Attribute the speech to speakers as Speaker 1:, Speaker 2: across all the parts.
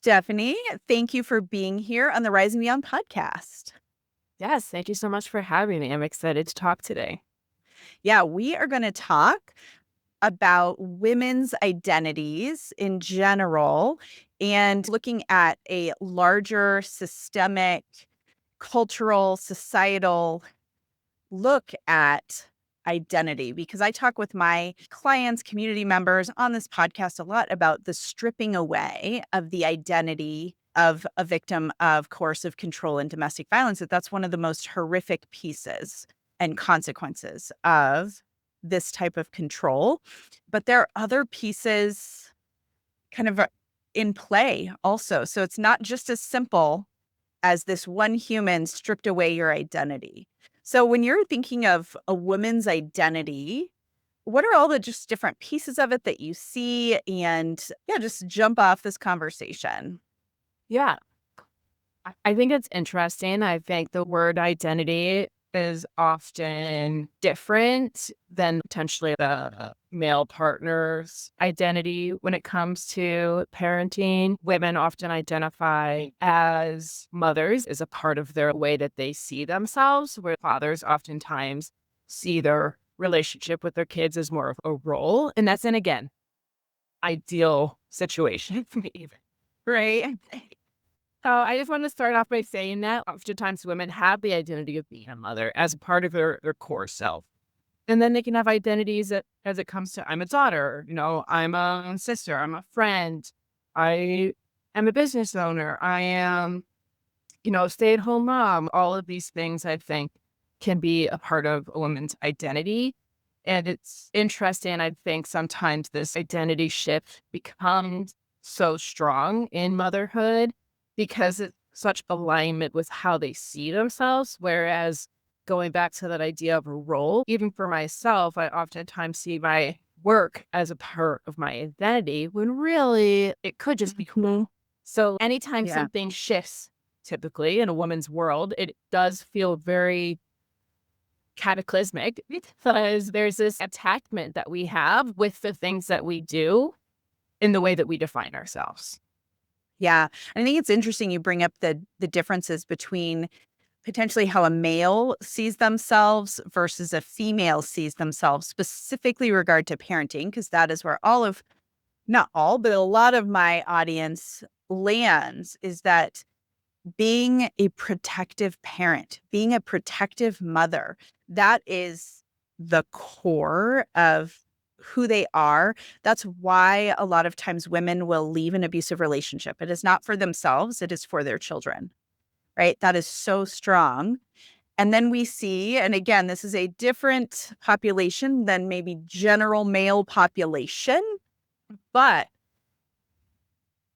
Speaker 1: Stephanie, thank you for being here on the Rising Beyond podcast.
Speaker 2: Yes, thank you so much for having me. I'm excited to talk today.
Speaker 1: Yeah, we are going to talk about women's identities in general and looking at a larger systemic, cultural, societal look at identity, because I talk with my clients, community members on this podcast a lot about the stripping away of the identity of a victim of coercive control and domestic violence. That's one of the most horrific pieces and consequences of this type of control. But there are other pieces kind of in play also. So it's not just as simple as this one human stripped away your identity. So when you're thinking of a woman's identity, what are all the just different pieces of it that you see? And yeah, just jump off this conversation.
Speaker 2: Yeah, I think it's interesting. I think the word identity is often different than potentially the male partner's identity when it comes to parenting. Women often identify as mothers as a part of their way that they see themselves, where fathers oftentimes see their relationship with their kids as more of a role. And that's, again, ideal situation for me even.
Speaker 1: Right.
Speaker 2: So I just want to start off by saying that oftentimes women have the identity of being a mother as a part of their core self. And then they can have identities that, as it comes to, I'm a daughter, I'm a sister, I'm a friend, I am a business owner, I am, a stay-at-home mom. All of these things, I think, can be a part of a woman's identity. And it's interesting, I think sometimes this identity shift becomes so strong in motherhood because it's such alignment with how they see themselves. Whereas going back to that idea of a role, even for myself, I oftentimes see my work as a part of my identity when really it could just be cool. So anytime
Speaker 1: Yeah.
Speaker 2: something shifts, typically in a woman's world, it does feel very cataclysmic because there's this attachment that we have with the things that we do in the way that we define ourselves.
Speaker 1: Yeah. I think it's interesting you bring up the differences between potentially how a male sees themselves versus a female sees themselves, specifically regard to parenting, because that is where not all, but a lot of my audience lands, is that being a protective parent, being a protective mother, that is the core of who they are. That's why a lot of times women will leave an abusive relationship. It is not for themselves, it is for their children, right? That is so strong. And then we see, and again, this is a different population than maybe general male population, but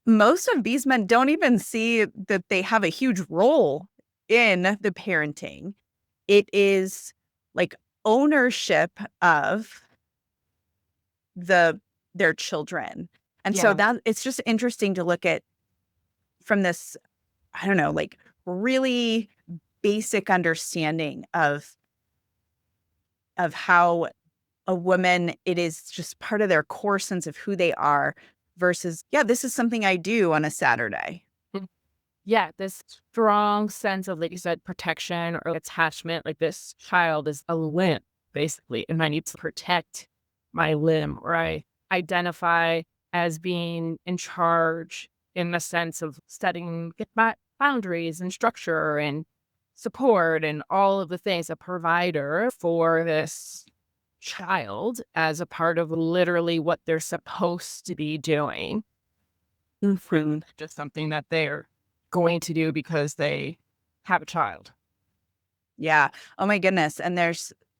Speaker 1: most of these men don't even see that they have a huge role in the parenting. It is like ownership of their children. And so
Speaker 2: Yeah.
Speaker 1: that it's just interesting to look at from this, I don't know, like really basic understanding of how a woman, it is just part of their core sense of who they are versus, yeah, this is something I do on a Saturday.
Speaker 2: Yeah, this strong sense of, like you said, protection or attachment. Like this child is a limb, basically, and I need to protect my limb, or I identify as being in charge in the sense of setting boundaries and structure and support and all of the things, a provider for this child as a part of literally what they're supposed to be doing. Just something that they're going to do because they have a child.
Speaker 1: Yeah. Oh my goodness. And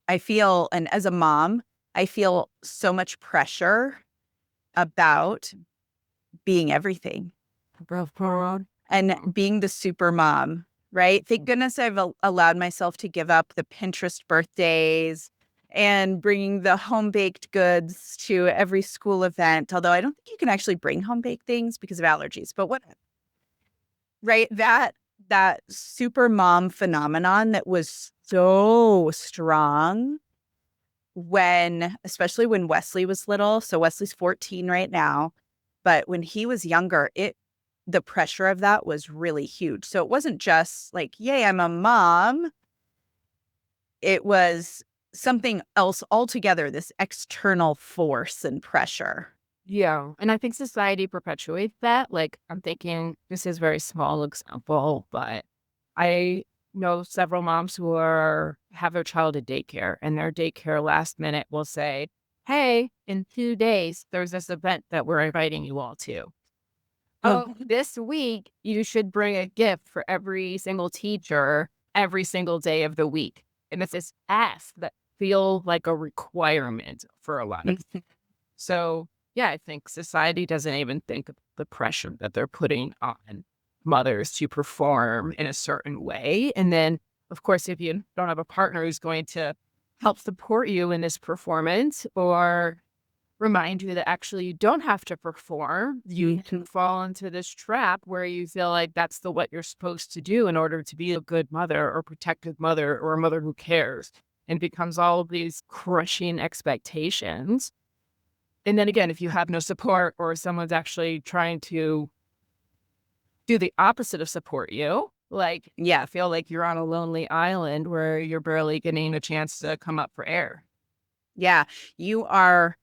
Speaker 1: I feel, and as a mom, I feel so much pressure about being everything and being the super mom, right? Thank goodness I've allowed myself to give up the Pinterest birthdays and bringing the home baked goods to every school event. Although I don't think you can actually bring home baked things because of allergies, but whatever. Right? That super mom phenomenon that was so strong especially when Wesley was little. So Wesley's 14 right now, but when he was younger, the pressure of that was really huge. So it wasn't just like, yay, I'm a mom. It was something else altogether, this external force and pressure.
Speaker 2: Yeah. And I think society perpetuates that. Like, I'm thinking this is a very small example, but I know several moms who have their child at daycare, and their daycare last minute will say, "Hey, in 2 days, there's this event that we're inviting you all to.
Speaker 1: Oh,
Speaker 2: Oh, this week, you should bring a gift for every single teacher every single day of the week." And it's this ask that feel like a requirement for a lot of. So, yeah, I think society doesn't even think of the pressure that they're putting on mothers to perform in a certain way. And then, of course, if you don't have a partner who's going to help support you in this performance or remind you that actually you don't have to perform, you can fall into this trap where you feel like that's what you're supposed to do in order to be a good mother or protective mother or a mother who cares, and becomes all of these crushing expectations. And then again, if you have no support or someone's actually trying to do the opposite of support you, like, yeah, feel like you're on a lonely island where you're barely getting a chance to come up for air.
Speaker 1: yeah. You are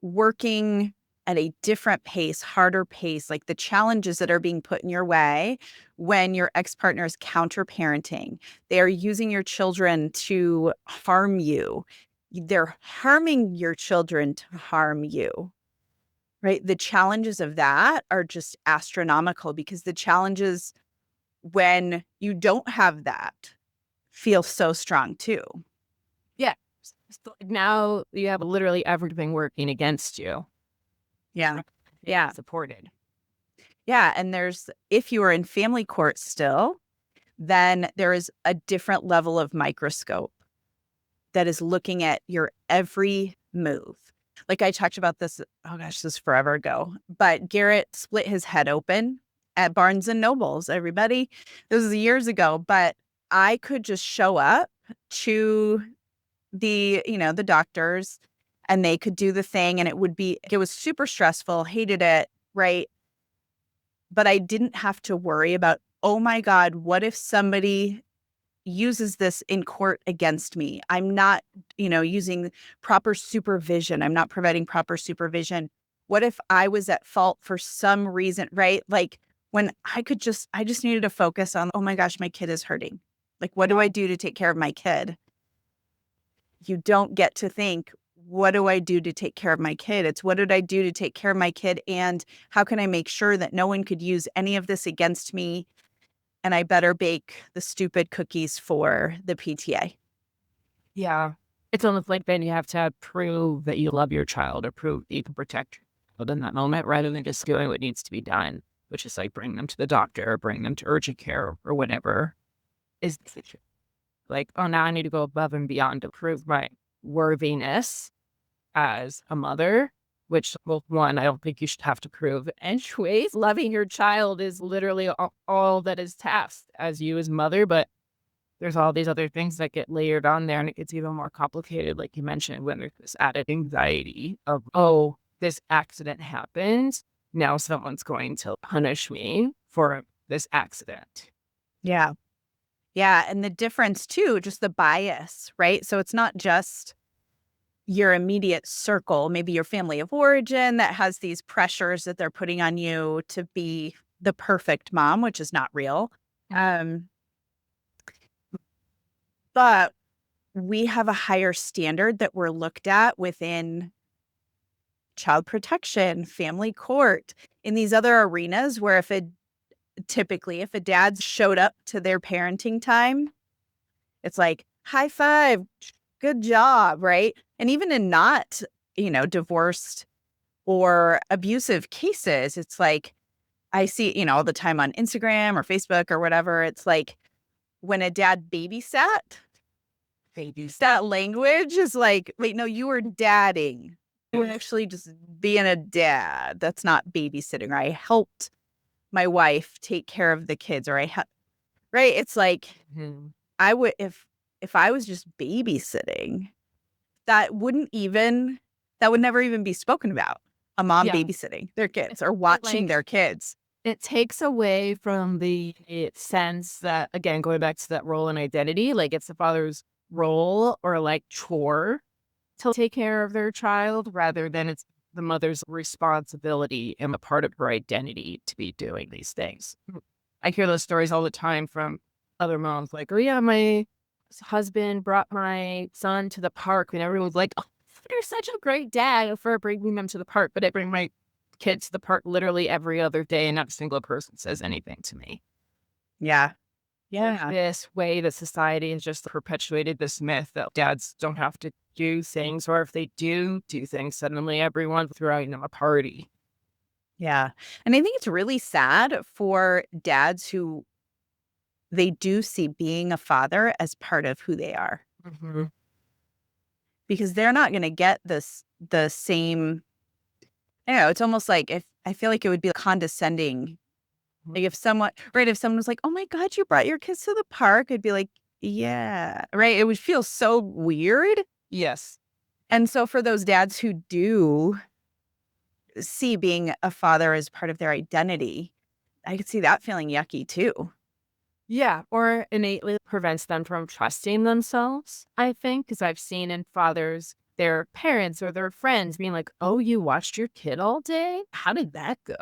Speaker 1: working at a different pace, harder pace, like the challenges that are being put in your way when your ex-partner is counter-parenting. They are using your children to harm you. They're harming your children to harm you, right? The challenges of that are just astronomical because the challenges when you don't have that feel so strong too.
Speaker 2: Yeah. So now you have literally everything working against you.
Speaker 1: Yeah. Yeah.
Speaker 2: Supported.
Speaker 1: Yeah. And if you are in family court still, then there is a different level of microscope that is looking at your every move. Like I talked about this, oh gosh, this is forever ago, but Garrett split his head open at Barnes and Nobles, everybody. This was years ago, but I could just show up to the doctors and they could do the thing and it was super stressful, hated it, right? But I didn't have to worry about, oh my God, what if somebody uses this in court against me? I'm not, using proper supervision. I'm not providing proper supervision. What if I was at fault for some reason, right? Like when I just needed to focus on, oh my gosh, my kid is hurting. Like, what do I do to take care of my kid? You don't get to think, what do I do to take care of my kid? It's what did I do to take care of my kid? And how can I make sure that no one could use any of this against me? And I better bake the stupid cookies for the PTA.
Speaker 2: Yeah. It's almost like then you have to prove that you love your child or prove that you can protect your child in that moment rather than just doing what needs to be done, which is like bring them to the doctor or bring them to urgent care or whatever is the situation. Like, oh, now I need to go above and beyond to prove my worthiness as a mother, which, well, one, I don't think you should have to prove anyways. Loving your child is literally all that is tasked as you as mother, but there's all these other things that get layered on there, and it gets even more complicated, like you mentioned, when there's this added anxiety of, oh, this accident happened. Now someone's going to punish me for this accident.
Speaker 1: Yeah. Yeah. And the difference too, just the bias, right? So it's not just your immediate circle, maybe your family of origin that has these pressures that they're putting on you to be the perfect mom, which is not real. But we have a higher standard that we're looked at within child protection, family court, in these other arenas where typically if a dad showed up to their parenting time, it's like, high five, good job, right? And even in not, divorced or abusive cases, it's like I see, all the time on Instagram or Facebook or whatever, it's like when a dad babysat, that language is like, wait, no, you were dadding. You were actually just being a dad. That's not babysitting. Or I helped my wife take care of the kids, or right? It's like
Speaker 2: Mhm.
Speaker 1: I would if I was just babysitting, that would never even be spoken about. A mom
Speaker 2: Yeah.
Speaker 1: babysitting their kids or
Speaker 2: But
Speaker 1: watching
Speaker 2: like,
Speaker 1: their kids.
Speaker 2: It takes away from the sense that, again, going back to that role and identity, like it's the father's role or like chore to take care of their child rather than it's the mother's responsibility and a part of her identity to be doing these things. I hear those stories all the time from other moms, like, oh, yeah, my husband brought my son to the park, and everyone's like, oh, you're such a great dad for bringing them to the park. But I bring my kids to the park literally every other day, and not a single person says anything to me.
Speaker 1: Yeah. Yeah.
Speaker 2: This way that society has just perpetuated this myth that dads don't have to do things, or if they do things, suddenly everyone's throwing them a party.
Speaker 1: Yeah. And I think it's really sad for dads who they do see being a father as part of who they are
Speaker 2: Mhm.
Speaker 1: because they're not going to get the same. I don't know. It's almost like if I feel like it would be condescending. Like if someone was like, oh my God, you brought your kids to the park, I'd be like, yeah, right. It would feel so weird.
Speaker 2: Yes.
Speaker 1: And so for those dads who do see being a father as part of their identity, I could see that feeling yucky too.
Speaker 2: Yeah, or innately prevents them from trusting themselves, I think, because I've seen in fathers, their parents or their friends being like, oh, you watched your kid all day? How did that go?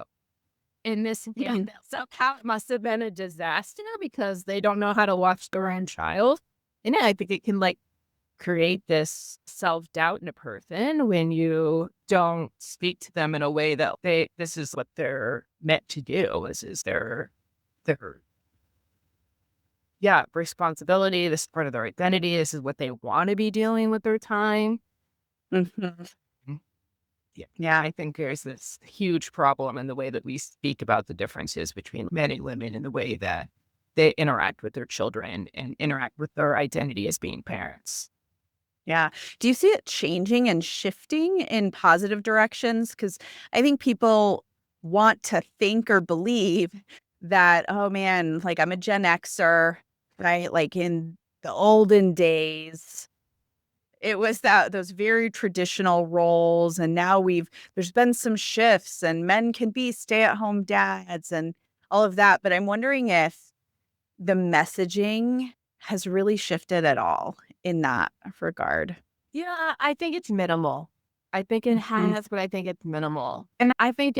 Speaker 2: In this, yeah, somehow it must have been a disaster because they don't know how to watch their own child. And yeah, I think it can like create this self-doubt in a person when you don't speak to them in a way that this is what they're meant to do. This is their responsibility. This is part of their identity. This is what they want to be doing with their time.
Speaker 1: Mhm.
Speaker 2: Mm. Yeah.
Speaker 1: Yeah.
Speaker 2: I think there's this huge problem in the way that we speak about the differences between men and women in the way that they interact with their children and interact with their identity as being parents.
Speaker 1: Yeah. Do you see it changing and shifting in positive directions? Because I think people want to think or believe that, oh man, like I'm a Gen Xer, right? Like in the olden days, it was those very traditional roles. And now there's been some shifts and men can be stay-at-home dads and all of that. But I'm wondering if the messaging has really shifted at all in that regard.
Speaker 2: Yeah, I think it's minimal. I think it has, but I think it's minimal. And I think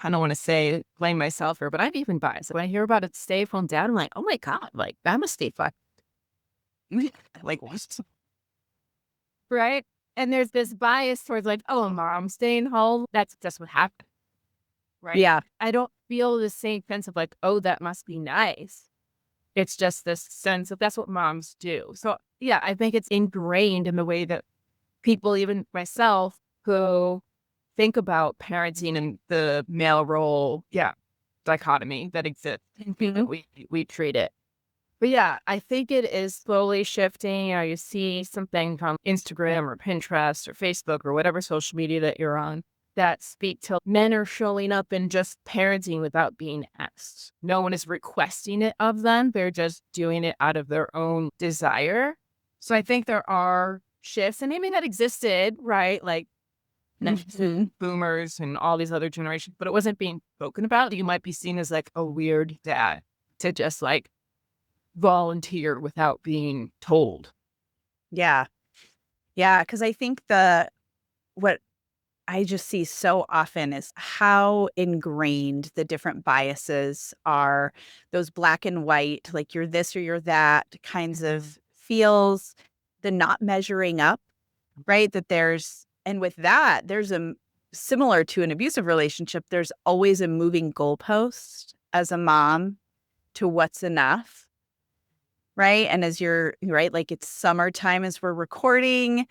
Speaker 2: I don't want to say blame myself here, but I'm even biased. When I hear about a stay-at-home dad, I'm like, oh my God, like I'm a stay-at-home. Like what? Right? And there's this bias towards like, oh, mom staying home. That's just what happened. Right?
Speaker 1: Yeah.
Speaker 2: I don't feel the same sense of like, oh, that must be nice. It's just this sense of that's what moms do. So yeah, I think it's ingrained in the way that people, even myself, who think about parenting and the male role, dichotomy that exists.
Speaker 1: Mhm.
Speaker 2: We treat it. But yeah, I think it is slowly shifting. You see something from Instagram or Pinterest or Facebook or whatever social media that you're on that speak to men are showing up and just parenting without being asked. No one is requesting it of them. They're just doing it out of their own desire. So I think there are shifts, and maybe that existed, right? Like
Speaker 1: Mhm.
Speaker 2: boomers and all these other generations, but it wasn't being spoken about. You might be seen as like a weird dad to just like volunteer without being told.
Speaker 1: Yeah. Yeah, because I think what I just see so often is how ingrained the different biases are, those black and white, like you're this or you're that kinds
Speaker 2: Mhm.
Speaker 1: of feels, the not measuring up, right? And with that, similar to an abusive relationship, there's always a moving goalpost as a mom to what's enough. Right? And as you're right, like, it's summertime as we're recording,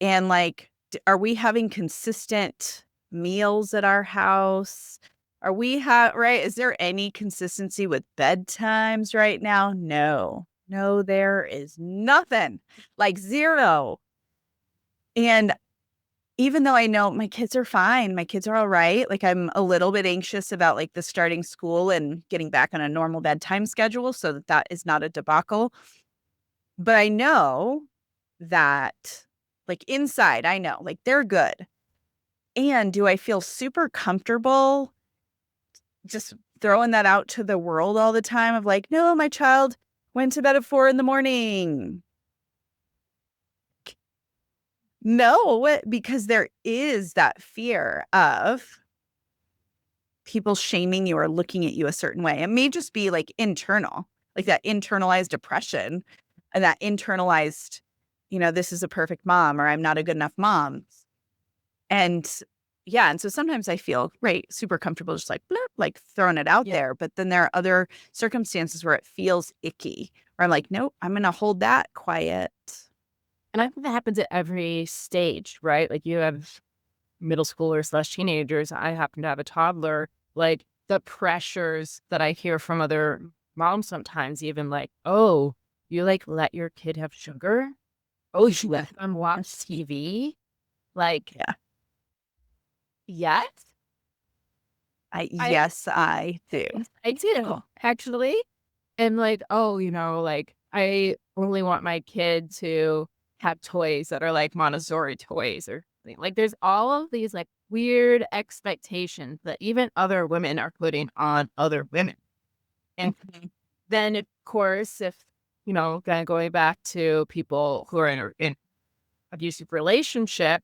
Speaker 1: and, like, d are we having consistent meals at our house? Are we right? Is there any consistency with bedtimes right now? No. No, there is nothing, like, 0. And even though I know my kids are fine, my kids are alright, like, I'm a little bit anxious about, like, the starting school and getting back on a normal bedtime schedule so that that is not a debacle. But I know that, like, inside, I know, like, they're good. And do I feel super comfortable just throwing that out to the world all the time of like, no, my child went to bed at 4 a.m. No, because there is that fear of people shaming you or looking at you a certain way. It may just be like internal, like that internalized depression and that internalized, this is a perfect mom or I'm not a good enough mom. And yeah, and so sometimes I feel right, super comfortable just like blurp, like throwing it out
Speaker 2: Yeah.
Speaker 1: there. But then there are other circumstances where it feels icky, where I'm like, nope, I'm gonna hold that quiet.
Speaker 2: And I think that happens at every stage, right? Like you have middle schoolers / teenagers. I happen to have a toddler. Like the pressures that I hear from other moms sometimes, even like, oh, you like let your kid have sugar? Oh, you let them watch TV? Like,
Speaker 1: Yeah.
Speaker 2: yes, I
Speaker 1: Yes, I do.
Speaker 2: I do actually. And like, oh, like I only want my kid to have toys that are like Montessori toys or something. Like there's all of these like weird expectations that even other women are putting on other women. And
Speaker 1: Mhm.
Speaker 2: then of course, if, kind of going back to people who are in abusive relationship,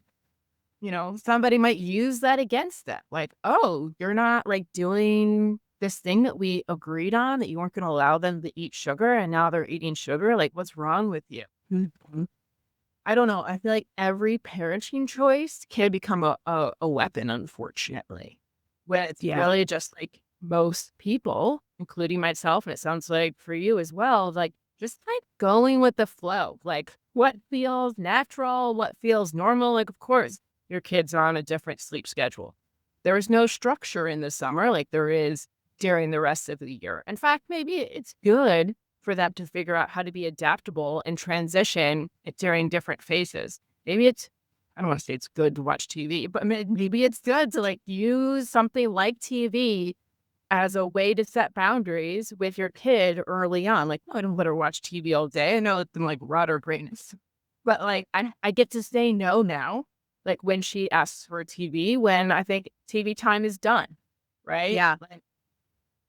Speaker 2: somebody might use that against them. Like, oh, you're not like doing this thing that we agreed on that you weren't going to allow them to eat sugar and now they're eating sugar. Like, what's wrong with you?
Speaker 1: Mhm.
Speaker 2: I don't know. I feel like every parenting choice can become a weapon, unfortunately. When it's
Speaker 1: Yeah.
Speaker 2: really just like most people, including myself, and it sounds like for you as well, like just like going with the flow. Like what feels natural, what feels normal. Like, of course, your kid's on a different sleep schedule. There is no structure in the summer like there is during the rest of the year. In fact, maybe it's good for them to figure out how to be adaptable and transition it during different phases. Maybe it's, I don't want to say it's good to watch TV, but maybe it's good to like use something like TV as a way to set boundaries with your kid early on. Like, no, I don't let her watch TV all day. I know it's like rot or greatness, but like I get to say no now. Like when she asks for TV, when I think TV time is done, right?
Speaker 1: Yeah.
Speaker 2: Like,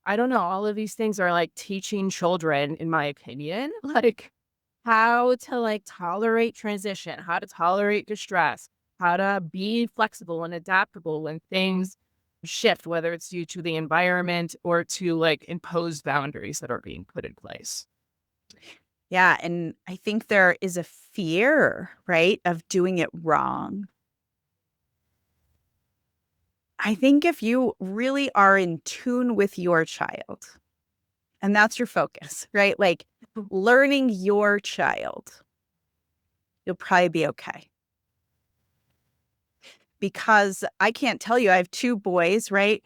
Speaker 2: I don't know. All of these things are like teaching children, in my opinion, like how to like tolerate transition, how to tolerate distress, how to be flexible and adaptable when things shift, whether it's due to the environment or to like imposed boundaries that are being put in place.
Speaker 1: Yeah. And I think there is a fear, right, of doing it wrong. I think if you really are in tune with your child, and that's your focus, right? Like learning your child, you'll probably be okay. Because I can't tell you, I have two boys, right?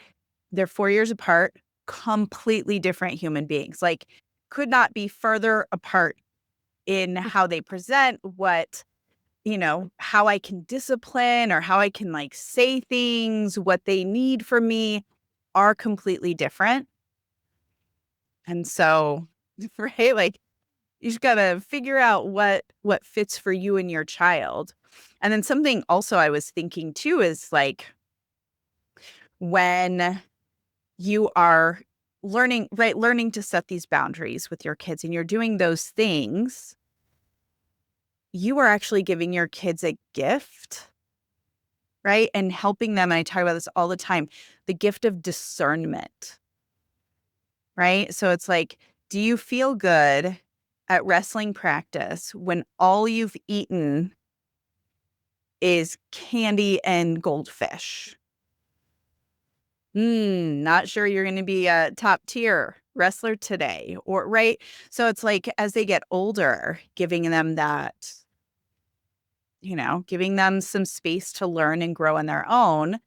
Speaker 1: They're 4 years apart, completely different human beings. Like, could not be further apart in how they present, how I can discipline or how I can like say things, what they need from me are completely different. And so, right, like you just gotta figure out what fits for you and your child. And then something also I was thinking too is like when you are learning to set these boundaries with your kids and you're doing those things, you are actually giving your kids a gift, right? And helping them. And I talk about this all the time, the gift of discernment, right? So it's like, do you feel good at wrestling practice when all you've eaten is candy and goldfish? Not sure you're gonna be a top tier wrestler today, or right? So it's like as they get older, giving them that, giving them some space to learn and grow on their own.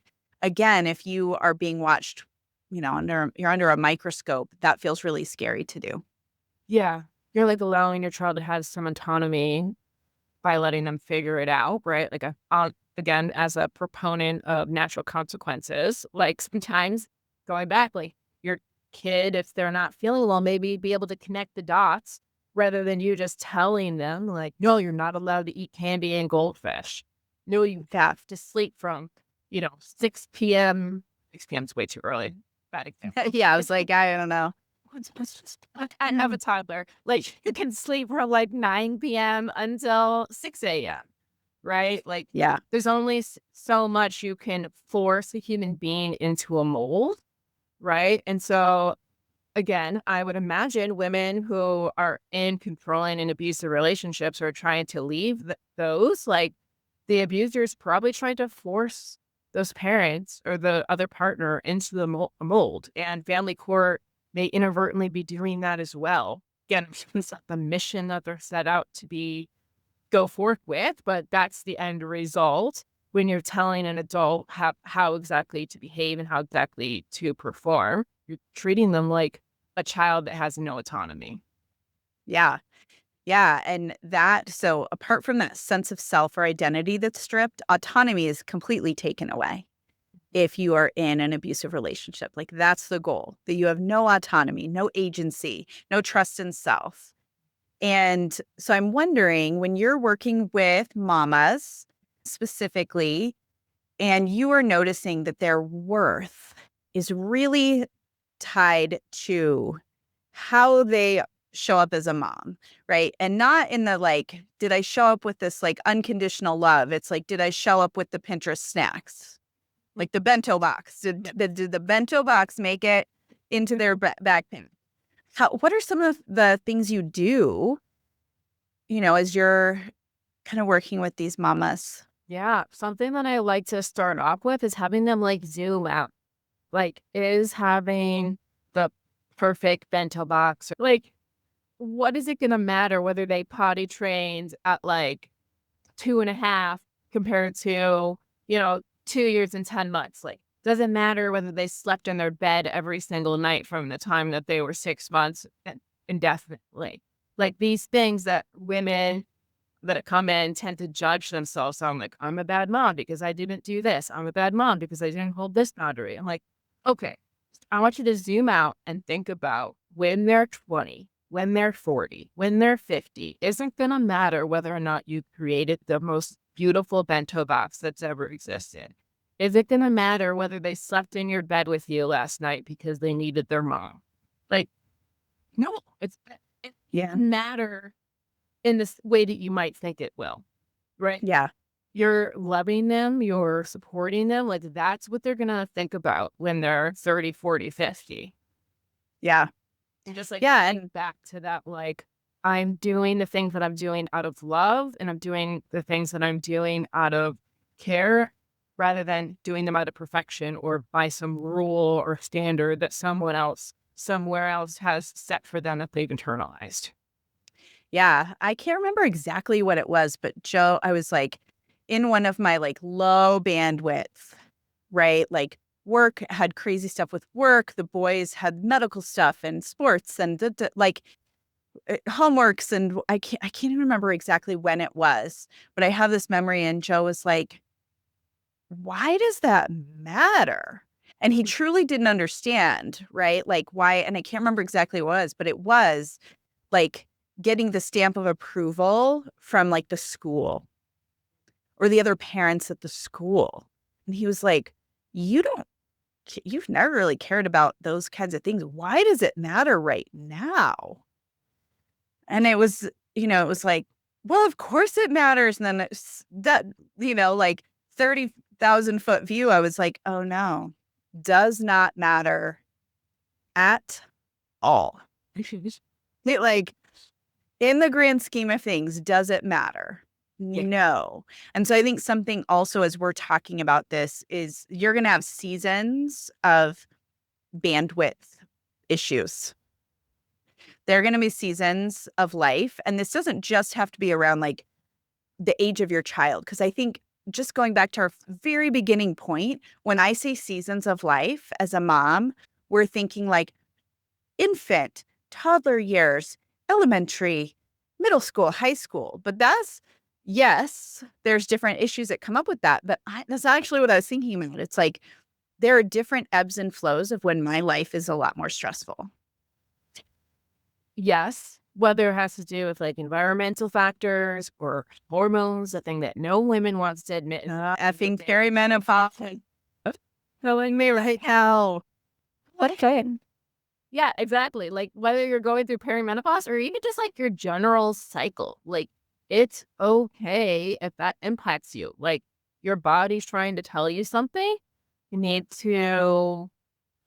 Speaker 1: Again, if you are being watched, you're under a microscope, that feels really scary to do.
Speaker 2: Yeah. You're like allowing your child to have some autonomy by letting them figure it out, right? Like, again, as a proponent of natural consequences, like sometimes going back, like your kid, if they're not feeling well, maybe be able to connect the dots rather than you just telling them, like, no, you're not allowed to eat candy and goldfish. No, you have to sleep from, 6 p.m. 6 p.m. is way too early. bad example.
Speaker 1: Yeah, I was like, I don't know.
Speaker 2: I have a toddler. Like, you can sleep from like 9 p.m. until 6 a.m., right? Like,
Speaker 1: Yeah.
Speaker 2: there's only so much you can force a human being into a mold, right? And so, again, I would imagine women who are in controlling and abusive relationships or trying to leave those, like, the abusers probably tried to force those parents or the other partner into the mold, and family court may inadvertently be doing that as well. Again, it's not the mission that they're set out to go forth with, but that's the end result when you're telling an adult how exactly to behave and how exactly to perform. You're treating them like a child that has no autonomy.
Speaker 1: Yeah. Yeah. And so apart from that sense of self or identity that's stripped, autonomy is completely taken away if you are in an abusive relationship. Like that's the goal, that you have no autonomy, no agency, no trust in self. And so I'm wondering, when you're working with mamas specifically, and you are noticing that their worth is really tied to how they show up as a mom, right? And not in the like, did I show up with this like unconditional love? It's like, did I show up with the Pinterest snacks? Like the bento box. Did the bento box make it into their backpack? What are some of the things you do, as you're kind of working with these mamas?
Speaker 2: Yeah, something that I like to start off with is having them like zoom out. Like, is having the perfect bento box, or like, what is it gonna matter whether they potty trained at like 2.5 compared to, 2 years and 10 months? Like, doesn't matter whether they slept in their bed every single night from the time that they were 6 months indefinitely. Like, these things that women that come in tend to judge themselves on, like, I'm a bad mom because I didn't do this. I'm a bad mom because I didn't hold this boundary. I'm like, okay, I want you to zoom out and think about when they're 20, when they're 40, when they're 50. Isn't going to matter whether or not you created the most beautiful bento box that's ever existed. Is it going to matter whether they slept in your bed with you last night because they needed their mom? Like, no, it
Speaker 1: Yeah.
Speaker 2: doesn't matter in this way that you might think it will, right?
Speaker 1: Yeah.
Speaker 2: You're loving them, you're supporting them. Like, that's what they're going to think about when they're 30, 40, 50.
Speaker 1: Yeah.
Speaker 2: And just like
Speaker 1: Yeah.
Speaker 2: think back to that, like, I'm doing the things that I'm doing out of love, and I'm doing the things that I'm doing out of care rather than doing them out of perfection or by some rule or standard that someone else somewhere else has set for them that they've internalized.
Speaker 1: Yeah, I can't remember exactly what it was, but Joe, I was like in one of my like low bandwidth, right? Like work had crazy stuff with work. The boys had medical stuff and sports and like homeworks. And I can't even remember exactly when it was, but I have this memory. And Joe was like, why does that matter? And he truly didn't understand, right? Like why, and I can't remember exactly what it was, but it was like getting the stamp of approval from like the school or the other parents at the school. And he was like, you've never really cared about those kinds of things. Why does it matter right now? And it was like, well, of course it matters. And then that, like 30,000 foot view, I was like, oh no, does not matter at all. Like, in the grand scheme of things, does it matter?
Speaker 2: Yeah.
Speaker 1: No. And so I think something also as we're talking about this is you're going to have seasons of bandwidth issues. There are going to be seasons of life. And this doesn't just have to be around like the age of your child. Because I think just going back to our very beginning point, when I say seasons of life as a mom, we're thinking like infant, toddler years, elementary, middle school, high school. But yes, there's different issues that come up with that. But that's actually what I was thinking about. It's like there are different ebbs and flows of when my life is a lot more stressful.
Speaker 2: Yes, whether it has to do with like environmental factors or hormones, the thing that no women wants to admit.
Speaker 1: Effing perimenopause. Telling me right now.
Speaker 2: Okay. Yeah, exactly. Like whether you're going through perimenopause or even just like your general cycle, like it's okay if that impacts you. Like your body's trying to tell you something. You need to,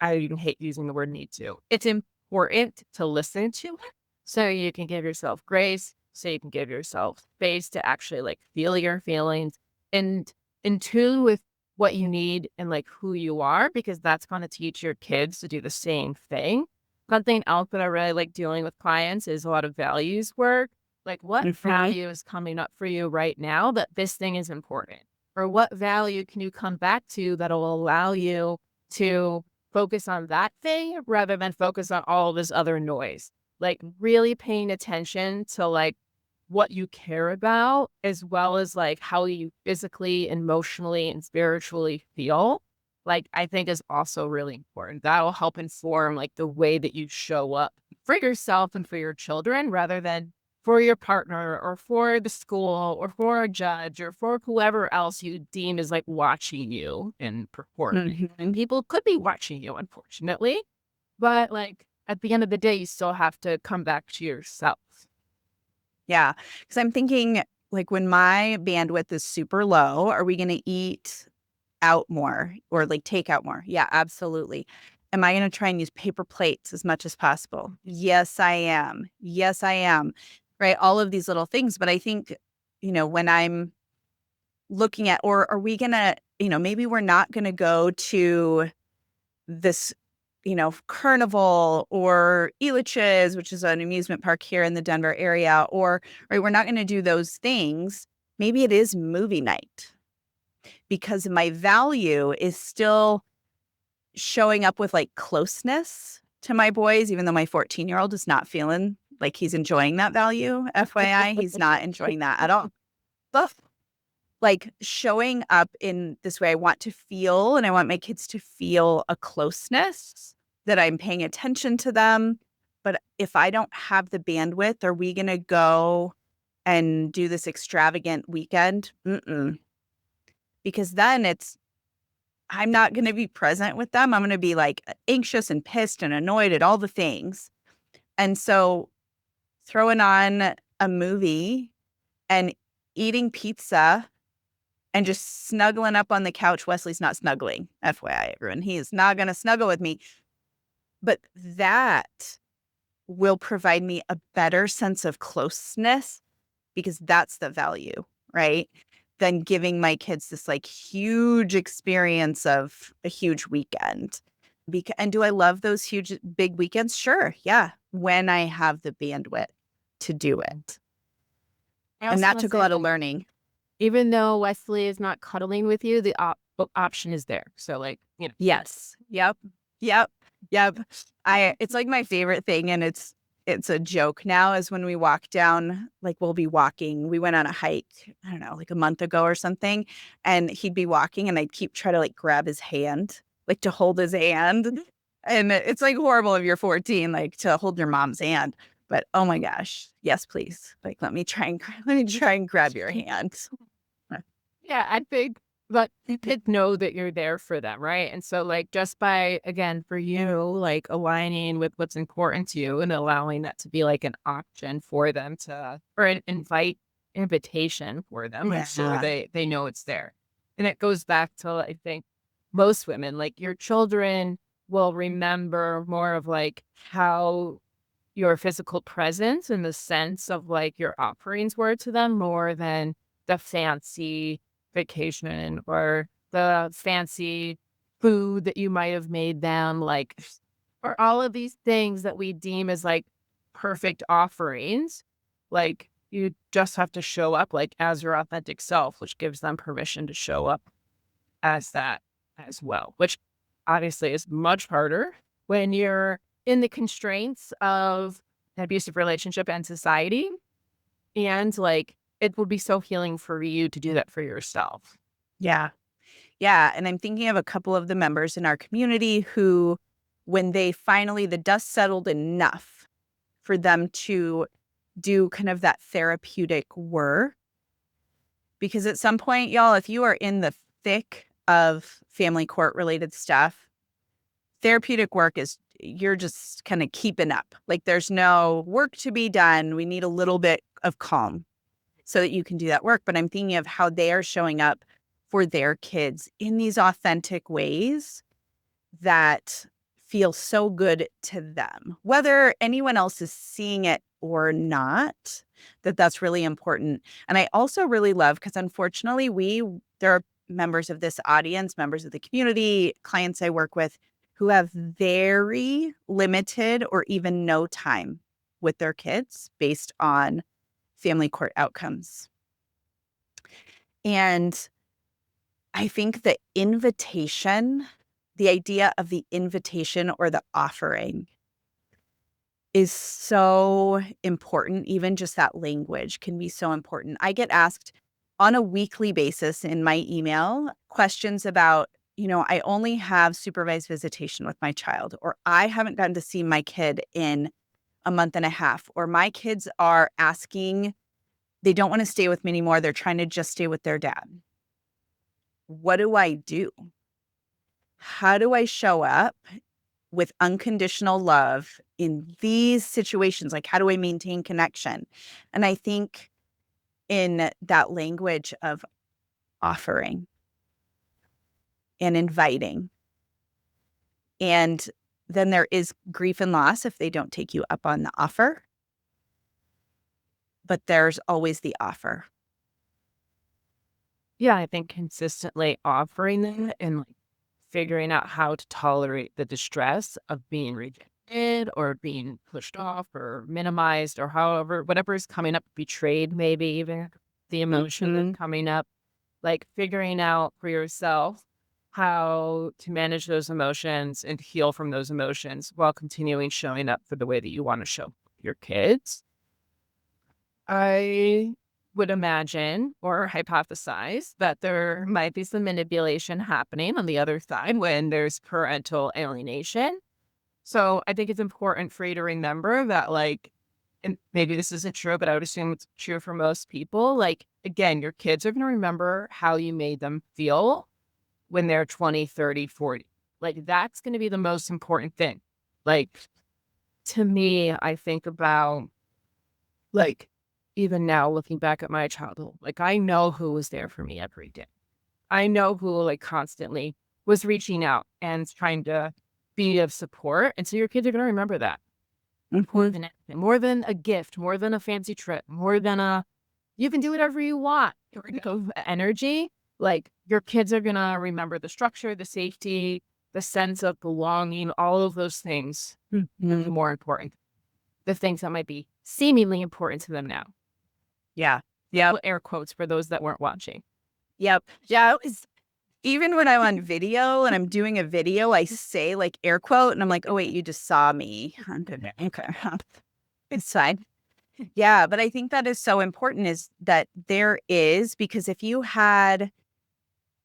Speaker 2: I even hate using the word need to. It's important to listen to it so you can give yourself grace, so you can give yourself space to actually like feel your feelings and in tune with what you need and like who you are, because that's going to teach your kids to do the same thing. Something else that I really like dealing with clients is a lot of values work. Like, what value is coming up for you right now that this thing is important? Or what value can you come back to that'll allow you to focus on that thing rather than focus on all this other noise? Like, really paying attention to like what you care about, as well as like how you physically, emotionally, and spiritually feel, like I think is also really important. That'll help inform like the way that you show up for yourself and for your children rather than for your partner or for the school or for a judge or for whoever else you deem is like watching you and performing.
Speaker 1: Mhm.
Speaker 2: And people could be watching you, unfortunately, but like at the end of the day, you still have to come back to yourself.
Speaker 1: Yeah, because I'm thinking, like, when my bandwidth is super low, are we gonna eat out more or, like, take out more? Yeah, absolutely. Am I gonna try and use paper plates as much as possible? Yes, I am. Yes, I am. Right? All of these little things, but I think, when I'm looking at, or are we gonna, maybe we're not gonna go to this, carnival or Elitch's, which is an amusement park here in the Denver area, or right, we're not going to do those things. Maybe it is movie night because my value is still showing up with like closeness to my boys, even though my 14-year-old is not feeling like he's enjoying that value. FYI, he's not enjoying that at all. But like showing up in this way, I want to feel, and I want my kids to feel a closeness, that I'm paying attention to them. But if I don't have the bandwidth, are we going to go and do this extravagant weekend? Mm-mm. Because then I'm not going to be present with them. I'm going to be like anxious and pissed and annoyed at all the things. And so throwing on a movie and eating pizza and just snuggling up on the couch. Wesley's not snuggling, FYI, everyone. He is not going to snuggle with me. But that will provide me a better sense of closeness because that's the value, right? Than giving my kids this like huge experience of a huge weekend. And do I love those huge, big weekends? Sure. Yeah. When I have the bandwidth to do it.
Speaker 2: I
Speaker 1: And
Speaker 2: also
Speaker 1: that
Speaker 2: want to
Speaker 1: took a
Speaker 2: say,
Speaker 1: lot of
Speaker 2: like,
Speaker 1: learning.
Speaker 2: even though Wesley is not cuddling with you, the option is there. So, like,
Speaker 1: Yes. Yep. Yep. Yep. It's like my favorite thing, and it's a joke now, is when we walk down, like we'll be walking. We went on a hike, I don't know, like a month ago or something, and he'd be walking and I'd keep trying to like grab his hand, like to hold his hand. And it's like horrible if you're 14, like to hold your mom's hand. But oh my gosh, yes, please. Like let me try and grab your hand.
Speaker 2: yeah, I think, but you could know that you're there for them, right? And so, like, just by, again, for you, like, aligning with what's important to you and allowing that to be like an option for them to, or an invitation for them, I'm sure
Speaker 1: Yeah.
Speaker 2: they know it's there. And it goes back to, I think, most women, like, your children will remember more of like how your physical presence in the sense of like your offerings were to them more than the fancy vacation or the fancy food that you might have made them, like, or all of these things that we deem as like perfect offerings. Like, you just have to show up like as your authentic self, which gives them permission to show up as that as well, which obviously is much harder when you're in the constraints of an abusive relationship and society. And like, it would be so healing for you to do that for yourself.
Speaker 1: Yeah. Yeah, and I'm thinking of a couple of the members in our community who, when they finally, the dust settled enough for them to do kind of that therapeutic work, because at some point, y'all, if you are in the thick of family court related stuff, Therapeutic work is you're just kind of keeping up. Like there's no work to be done. We need a little bit of calm so that you can do that work. But I'm thinking of how they are showing up for their kids in these authentic ways that feel so good to them, whether anyone else is seeing it or not, that's really important. And I also really love, because unfortunately there are members of this audience, members of the community, clients I work with who have very limited or even no time with their kids based on family court outcomes. And I think the invitation, the idea of the invitation or the offering is so important. Even just that language can be so important. I get asked on a weekly basis in my email questions about, I only have supervised visitation with my child, or I haven't gotten to see my kid in a month and a half, or my kids are asking, they don't want to stay with me anymore. They're trying to just stay with their dad. What do I do? How do I show up with unconditional love in these situations? Like, how do I maintain connection? And I think in that language of offering and inviting. And then there is grief and loss if they don't take you up on the offer. But there's always the offer.
Speaker 2: Yeah, I think consistently offering that and like figuring out how to tolerate the distress of being rejected or being pushed off or minimized or however, whatever is coming up, betrayed, maybe even the emotion coming up, like figuring out for yourself how to manage those emotions and heal from those emotions while continuing showing up for the way that you want to show your kids. I would imagine or hypothesize that there might be some manipulation happening on the other side when there's parental alienation. So I think it's important for you to remember that, like, and maybe this isn't true, but I would assume it's true for most people. Like, again, your kids are going to remember how you made them feel when they're 20, 30, 40. Like, that's going to be the most important thing. Like, to me, I think about, like, even now looking back at my childhood, like I know who was there for me every day. I know who like constantly was reaching out and trying to be of support. And so your kids are going to remember that more than anything, more than a gift, more than a fancy trip, more than you can do whatever you want of energy. Like your kids are going to remember the structure, the safety, the sense of belonging, all of those things. More important, the things that might be seemingly important to them now.
Speaker 1: Yeah. Yeah.
Speaker 2: Air quotes for those that weren't watching.
Speaker 1: Yep. Yeah. It was, even when I'm on video and I'm doing a video, I say like air quote and I'm like, oh, wait, you just saw me. I'm good. Okay. It's fine. Yeah. But I think that is so important, is that there is, because if you had,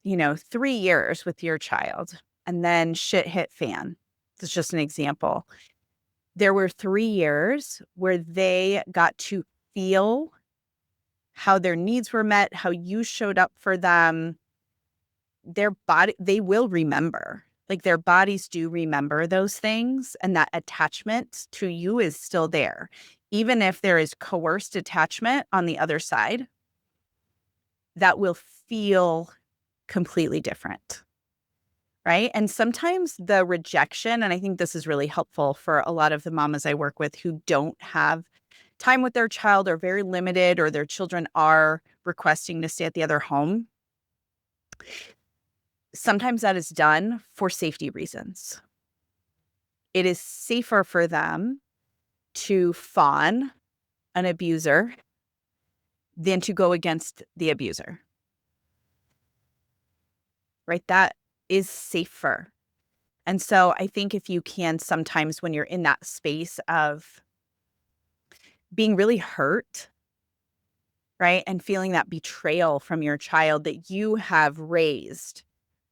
Speaker 1: 3 years with your child and then shit hit fan, it's just an example. There were 3 years where they got to feel how their needs were met, how you showed up for them. Their body, they will remember. Like their bodies do remember those things, and that attachment to you is still there. Even if there is coerced attachment on the other side, that will feel completely different. Right. And sometimes the rejection, and I think this is really helpful for a lot of the mamas I work with who don't have time with their child or very limited, or their children are requesting to stay at the other home. Sometimes that is done for safety reasons. It is safer for them to fawn an abuser than to go against the abuser. Right? That is safer. And so I think if you can, sometimes when you're in that space of being really hurt, right, and feeling that betrayal from your child that you have raised,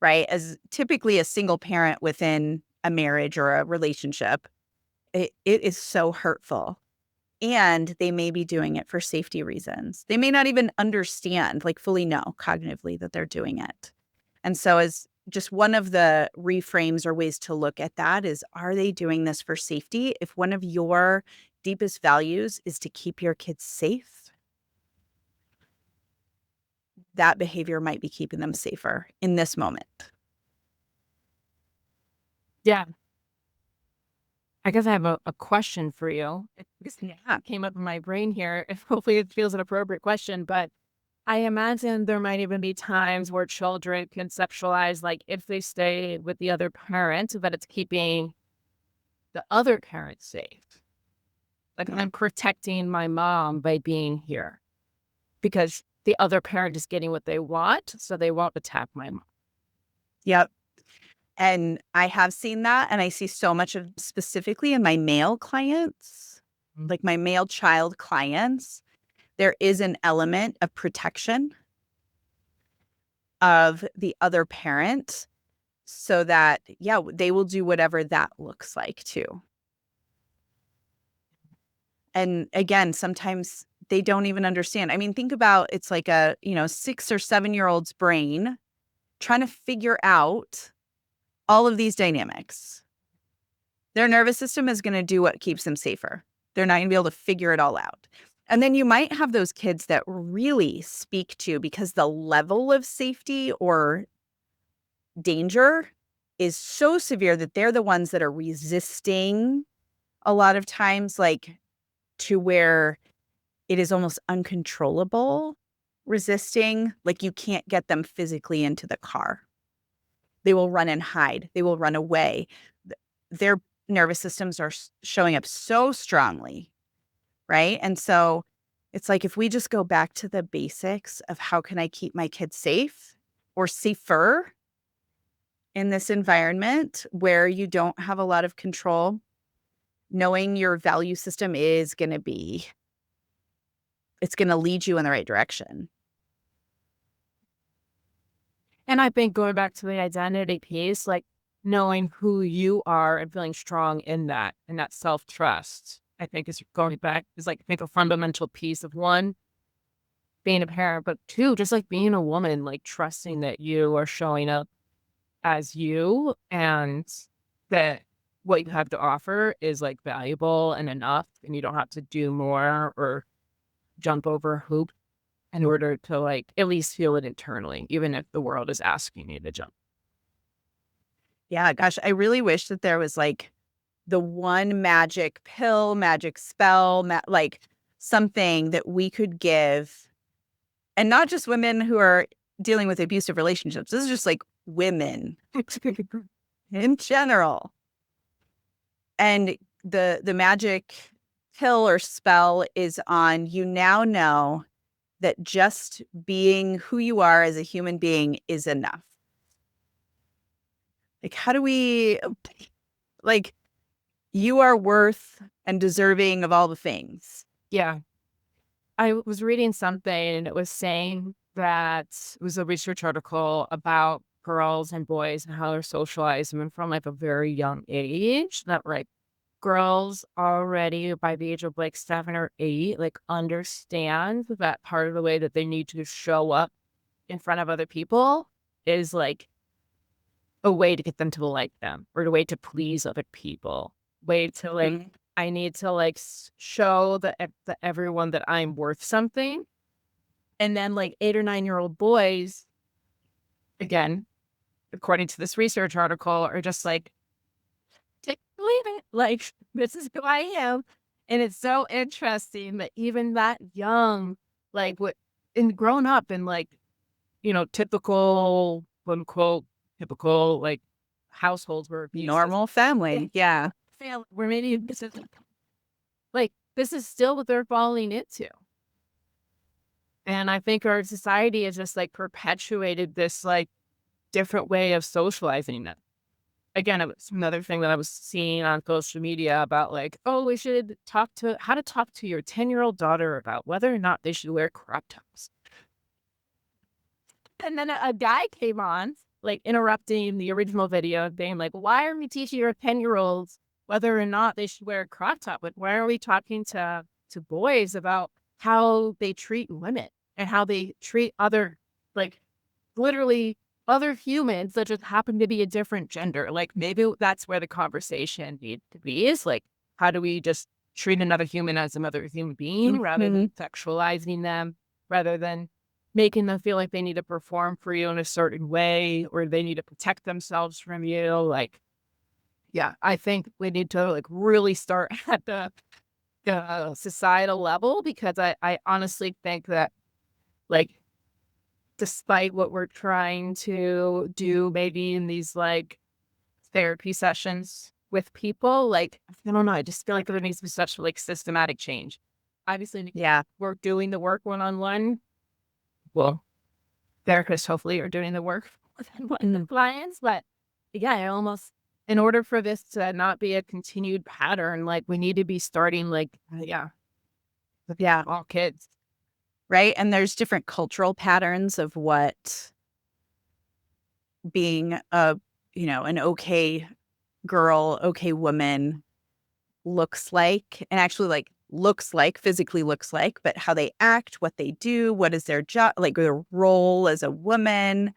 Speaker 1: right, as typically a single parent within a marriage or a relationship, it is so hurtful. And they may be doing it for safety reasons. They may not even understand, like fully know cognitively that they're doing it. And so as just one of the reframes or ways to look at that is, are they doing this for safety? If one of your deepest values is to keep your kids safe, that behavior might be keeping them safer in this moment.
Speaker 2: Yeah. I guess I have a question for you. It came up in my brain here. Hopefully it feels an appropriate question, but I imagine there might even be times where children conceptualize, like, if they stay with the other parent, that it's keeping the other parent safe. Like, I'm protecting my mom by being here because the other parent is getting what they want, so they won't attack my mom.
Speaker 1: Yep. And I have seen that, and I see so much of specifically in my male clients, like my male child clients, there is an element of protection of the other parent so that, yeah, they will do whatever that looks like too. And again, sometimes they don't even understand. I mean, think about it's like a, 6 or 7-year-old's brain trying to figure out all of these dynamics. Their nervous system is going to do what keeps them safer. They're not going to be able to figure it all out. And then you might have those kids that really speak to, because the level of safety or danger is so severe that they're the ones that are resisting a lot of times, like to where it is almost uncontrollable resisting. Like you can't get them physically into the car. They will run and hide. They will run away. Their nervous systems are showing up so strongly, right? And so it's like, if we just go back to the basics of how can I keep my kids safe or safer in this environment where you don't have a lot of control, knowing your value system is going to be, it's going to lead you in the right direction.
Speaker 2: And I think going back to the identity piece, like knowing who you are and feeling strong in that and that self-trust, I think is going back is like, I think a fundamental piece of one, being a parent, but two, just like being a woman, like trusting that you are showing up as you and that what you have to offer is like valuable and enough and you don't have to do more or jump over a hoop in order to like at least feel it internally, even if the world is asking you to jump.
Speaker 1: Yeah, gosh, I really wish that there was like the one magic pill, magic spell, like something that we could give. And not just women who are dealing with abusive relationships. This is just like women in general. And the magic pill or spell is on, you now know that just being who you are as a human being is enough. Like, how do we, like, you are worth and deserving of all the things.
Speaker 2: Yeah. I was reading something and it was saying that it was a research article about girls and boys and how they're socialized and from like a very young age, that like girls already by the age of like 7 or 8, like understand that part of the way that they need to show up in front of other people is like a way to get them to like them or a way to please other people, way to like, I need to like show the everyone that I'm worth something. And then like 8 or 9-year-old boys, again, according to this research article, are just like, take it or leave it. Like, this is who I am. And it's so interesting that even that young, like what and grown up in like, typical, quote unquote, typical like households where abuse is
Speaker 1: Normal family. Yeah.
Speaker 2: family, where maybe this is like, this is still what they're falling into. And I think our society has just like perpetuated this like different way of socializing it. Again, it was another thing that I was seeing on social media about like, oh, we should talk to how to talk to your 10-year-old daughter about whether or not they should wear crop tops. And then a guy came on, like interrupting the original video, being like, why are we teaching your 10-year-olds whether or not they should wear a crop top? But why are we talking to boys about how they treat women and how they treat other, like literally other humans that just happen to be a different gender. Like maybe that's where the conversation needs to be, is like, how do we just treat another human as another human being rather than
Speaker 1: Mhm.
Speaker 2: sexualizing them, rather than making them feel like they need to perform for you in a certain way or they need to protect themselves from you. Like, yeah, I think we need to like really start at the societal level, because I honestly think that, like, despite what we're trying to do maybe in these like therapy sessions with people, like, I don't know, I just feel like there needs to be such like systematic change. Obviously,
Speaker 1: Yeah.
Speaker 2: we're doing the work one on one. Well, therapists hopefully are doing the work with the clients, but yeah, I almost, in order for this to not be a continued pattern, like we need to be starting like, yeah, with
Speaker 1: Yeah.
Speaker 2: all kids.
Speaker 1: Right. And there's different cultural patterns of what being an okay girl, okay woman looks like, and actually like looks like, physically looks like, but how they act, what they do, what is their job, like their role as a woman.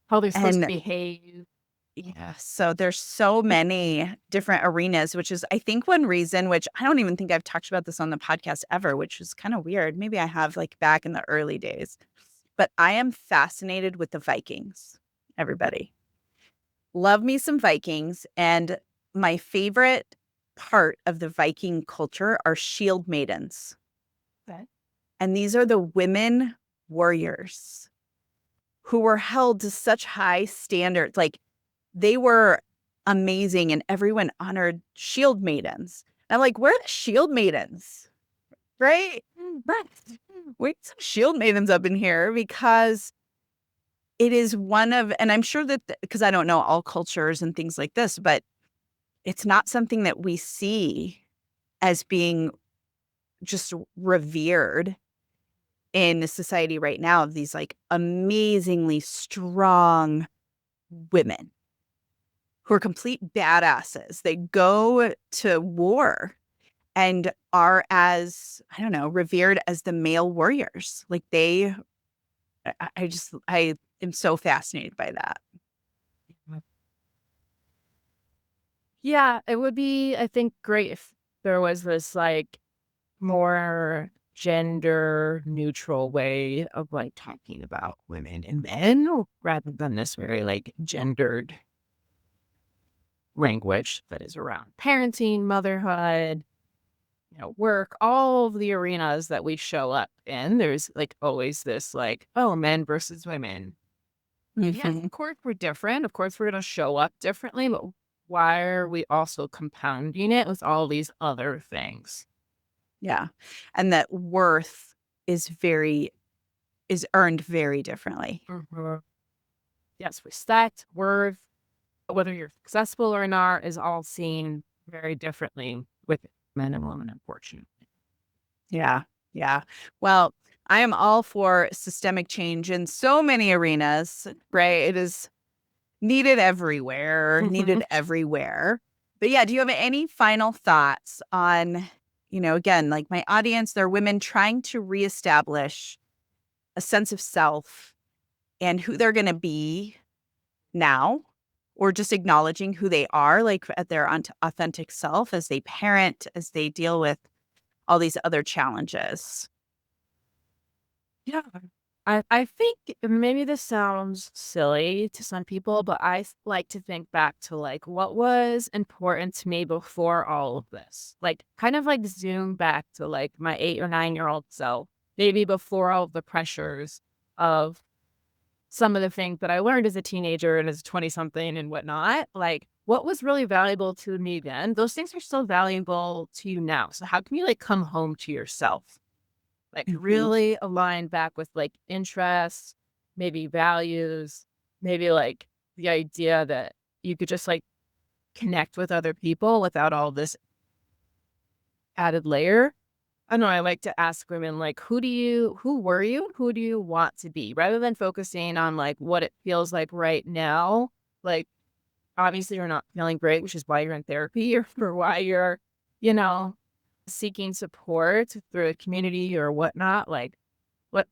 Speaker 2: How they're supposed to
Speaker 1: And
Speaker 2: behave.
Speaker 1: yeah, so there's so many different arenas, which is, I think, one reason, which I don't even think I've talked about this on the podcast ever, which is kind of weird. Maybe I have, like, back in the early days. But I am fascinated with the Vikings, everybody. Love me some Vikings. And my favorite part of the Viking culture are shield maidens.
Speaker 2: Okay.
Speaker 1: And these are the women warriors who were held to such high standards. Like, they were amazing and everyone honored shield maidens. And I'm like, where are the shield maidens? Right? Right. We need some shield maidens up in here, because it is one of, and I'm sure that, because I don't know all cultures and things like this, but it's not something that we see as being just revered in society right now, of these like amazingly strong women who are complete badasses. They go to war and are as, I don't know, revered as the male warriors. Like I am so fascinated by that.
Speaker 2: Yeah, it would be, I think, great if there was this like more gender neutral way of like talking about women and men, rather than this very like gendered language that is around parenting, motherhood, work, all of the arenas that we show up in. There's like always this like, oh, men versus women. Yes,
Speaker 1: Mhm.
Speaker 2: of course we're different. Of course we're going to show up differently, but why are we also compounding it with all these other things?
Speaker 1: Yeah. And that worth is very is earned very differently.
Speaker 2: Mhm. Yes, respect, worth, whether you're successful or not, is all seen very differently with men and women, unfortunately.
Speaker 1: Yeah. Yeah. Well, I am all for systemic change in so many arenas, right? It is needed everywhere. But yeah, do you have any final thoughts on, again, like my audience, they're women trying to reestablish a sense of self and who they're going to be now, or just acknowledging who they are, like at their authentic self as they parent, as they deal with all these other challenges.
Speaker 2: Yeah. I think maybe this sounds silly to some people, but like to think back to like what was important to me before all of this. Like kind of like zoom back to like my 8 or 9 year old self, maybe before all of the pressures of some of the things that I learned as a teenager and as a 20 something and whatnot. Like what was really valuable to me then, those things are still valuable to you now. So how can you like come home to yourself? Like,
Speaker 1: Mhm.
Speaker 2: really align back with, like, interests, maybe values, maybe, like, the idea that you could just, like, connect with other people without all this added layer. I don't know, I like to ask women, like, who were you? Who do you want to be? Rather than focusing on, like, what it feels like right now. Like, obviously, you're not feeling great, which is why you're in therapy or for why you're, you know, seeking support through a community or whatnot. Like,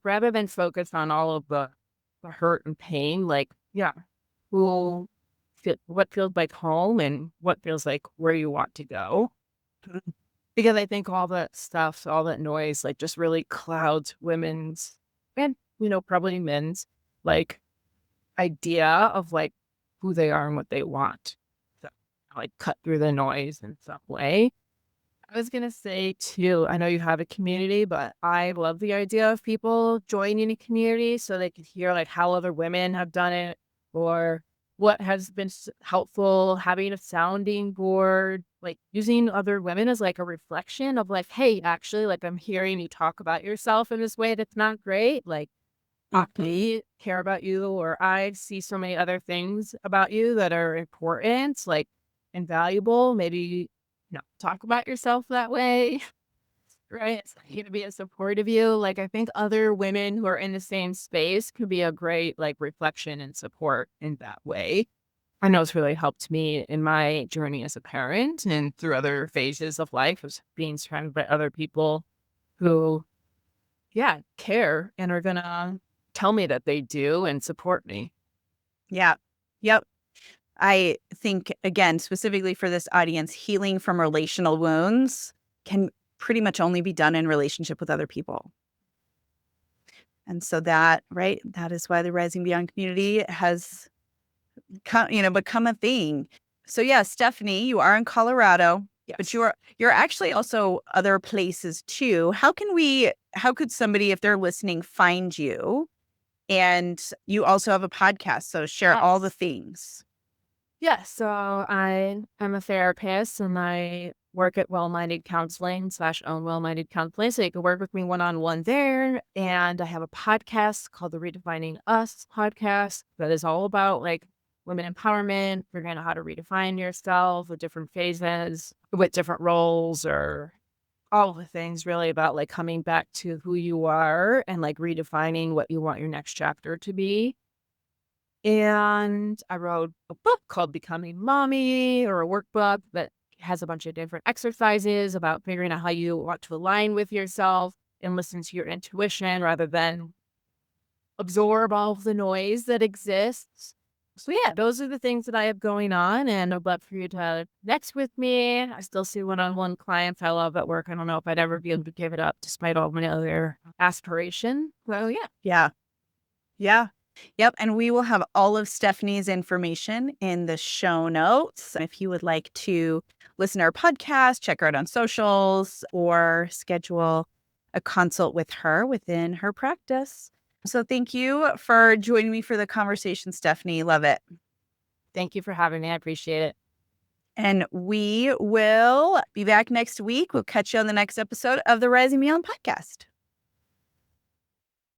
Speaker 2: rather than focus on all of the hurt and pain, like, yeah, who what feels like home and what feels like where you want to go. Mhm. Because I think all that stuff, all that noise, like just really clouds women's and, probably men's like idea of like who they are and what they want. So like cut through the noise in some way. I was gonna say too, I know you have a community, but I love the idea of people joining a community so they can hear like how other women have done it or what has been helpful, having a sounding board, like using other women as like a reflection of like, hey, actually, like I'm hearing you talk about yourself in this way that's not great. Like, I care about you, or I see so many other things about you that are important, like and valuable. Maybe, talk about yourself that way, right? It's okay to be a support of you. Like, I think other women who are in the same space could be a great, like, reflection and support in that way. I know it's really helped me in my journey as a parent and through other phases of life of being surrounded by other people who, yeah, care and are gonna tell me that they do and support me.
Speaker 1: Yeah. Yep. I think, again, specifically for this audience, healing from relational wounds can pretty much only be done in relationship with other people. And so that, right, that is why the Rising Beyond community has become a thing. So yeah, Stephanie, you are in Colorado, but
Speaker 2: Yes.
Speaker 1: you're actually also other places too. How could somebody, if they're listening, find you? And you also have a podcast, so share all the
Speaker 2: Yes.
Speaker 1: things.
Speaker 2: Yes. So I'm a therapist and I work at Well Minded Counseling / own Well Minded Counseling. So you can work with me one-on-one there. And I have a podcast called the Redefining Us podcast that is all about like women empowerment, figuring out how to redefine yourself with different phases, with different roles or all the things really about like coming back to who you are and like redefining what you want your next chapter to be. And I wrote a book called Becoming Mommy or a workbook that has a bunch of different exercises about figuring out how you want to align with yourself and listen to your intuition rather than absorb all of the noise that exists. So yeah, those are the things that I have going on and I'd love for you to next with me. I still see one-on-one clients I love at work. I don't know if I'd ever be able to give it up despite all my other aspiration. So yeah.
Speaker 1: Yeah. Yeah. Yep. And we will have all of Stephanie's information in the show notes. If you would like to listen to our podcast, check her out on socials, or schedule a consult with her within her practice. So thank you for joining me for the conversation, Stephanie. Love it.
Speaker 2: Thank you for having me. I appreciate it.
Speaker 1: And we will be back next week. We'll catch you on the next episode of the Rising Beyond podcast.